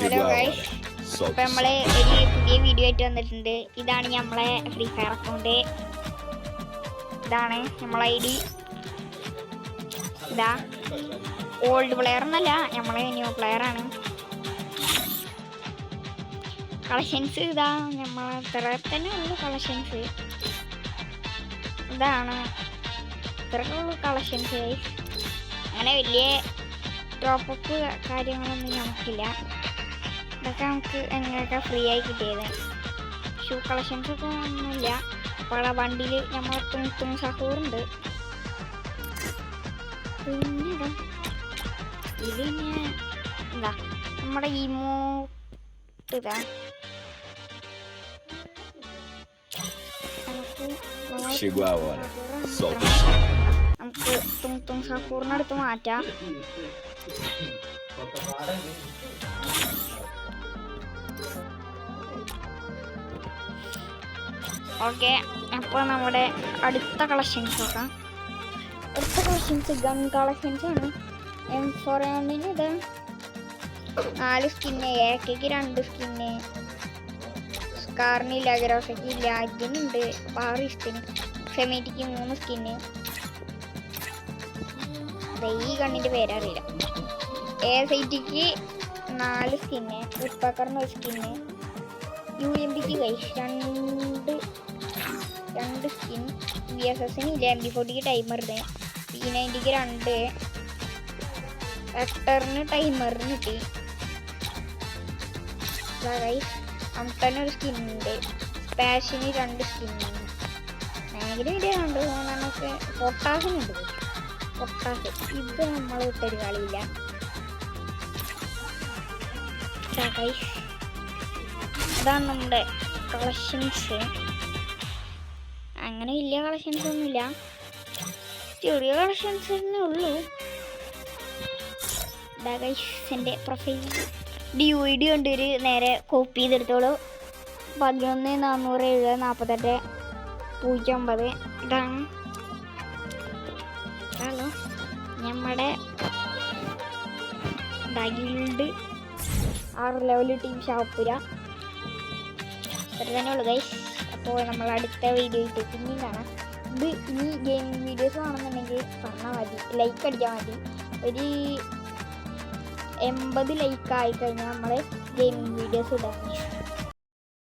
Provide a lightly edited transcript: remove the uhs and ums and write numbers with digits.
Hello guys, അപ്പോൾ നമ്മൾ ഒരു പുതിയ വീഡിയോ ആയിട്ട് വന്നിട്ടുണ്ട്. ഇതാണ് നമ്മളെ ഫ്രീ ഫയർ അക്കൗണ്ട്. ഇതാണ് നമ്മളെ ഐ ഡി. ഇതാ ഓൾഡ് പ്ലെയർ എന്നല്ല, നമ്മളെ ന്യൂ പ്ലെയർ ആണ്. കളക്ഷൻസ് ഇതാ നമ്മളെ ഇത്ര തന്നെ ഉള്ളു. കളക്ഷൻസ് ഇതാണ്, ഇത്രയൊക്കെ ഉള്ളു കളക്ഷൻസ് ഗൈസ്. അങ്ങനെ വലിയ ടോപ്പപ്പ് കാര്യങ്ങളൊന്നും നമുക്കില്ല. ഇതൊക്കെ നമുക്ക് എങ്ങനെയൊക്കെ ഫ്രീ ആയി കിട്ടിയത്. ഷൂ കളക്ഷൻസ് ഒക്കെ ഒന്നുമില്ല. അപ്പോൾ ആ വണ്ടിയിൽ നമ്മളെ തും സഹൂറുണ്ട്. പിന്നെ ഇത് പിന്നെ എന്താ നമ്മുടെ ഇമോട്ട് ഇതാ. നമുക്ക് തും സഹൂറിനടുത്ത് മാറ്റാം. ഓക്കെ, അപ്പോൾ നമ്മുടെ അടുത്ത കളക്ഷൻസ് നോക്കാം. അടുത്ത കളക്ഷൻസ് ഗൺ കളക്ഷൻസ് ആണ്. M4 ഇത് 4 സ്കിന്ന്, AK 2 സ്കിന്ന്, സ്കാറിനില്ല, ഗ്രോസയ്ക്ക് ഇല്ല, ഇതിനുണ്ട്, പാറിസ്റ്റിന്, ഫെമേറ്റിക്ക് 3 സ്കിന്ന്. ഈ ഗണ്ണിൻ്റെ പേരറിയില്ല. ASITക്ക് 4 സ്കിന്ന്, ഉസ്പക്കറിന് 1 സ്കിന്ന്, UMPക്ക് കൈസ് 2 സ്കിൻ, VSSന് ഇല്ല, MP40ക്ക് ടൈമറിന്, P90ക്ക് 2, വെക്ടറിന് ടൈമറിന് കിട്ടി. ഗൈസ് അംട്ടന് 1 സ്കിന്നുണ്ട്, സ്പാഷിന് 2 സ്കിന്നാണ്, മാഗിന് കിട്ടിയ 2-3 പൊട്ടാസിനുണ്ട്. പൊട്ടാസ് ഇത് നമ്മൾ വിട്ടൊരു കളിയില്ല. ഗൈസ് ഇതാണ് നമ്മുടെ കളക്ഷൻസ്. അങ്ങനെ വലിയ കളക്ഷൻസ് ഒന്നുമില്ല, ചെറിയ കളക്ഷൻസ് തന്നെ ഉള്ളൂ. എൻ്റെ പ്രൊഫൈൽ DUID ഉണ്ട്, ഒരു നേരെ കോപ്പി ചെയ്തെടുത്തോളൂ. 11-470-48-09. ഇതാണ് നമ്മുടെ ഗിൽഡ് 6 ലെവൽ ടീം ഷാപ്പുര. അത്ര തന്നെ ഉള്ളു ഗൈസ്. അപ്പോൾ നമ്മൾ അടുത്ത വീഡിയോ ഇട്ട് പിന്നെയും കാണാം. ഇത് ഇനി ഗെയിമിംഗ് വീഡിയോസ് കാണുന്നുണ്ടെങ്കിൽ പറഞ്ഞാൽ മതി, ലൈക്ക് അടിച്ചാൽ മതി. ഒരു 80 ലൈക്ക് ആയിക്കഴിഞ്ഞാൽ നമ്മൾ ഗെയിമിംഗ് വീഡിയോസ് ഇടാം.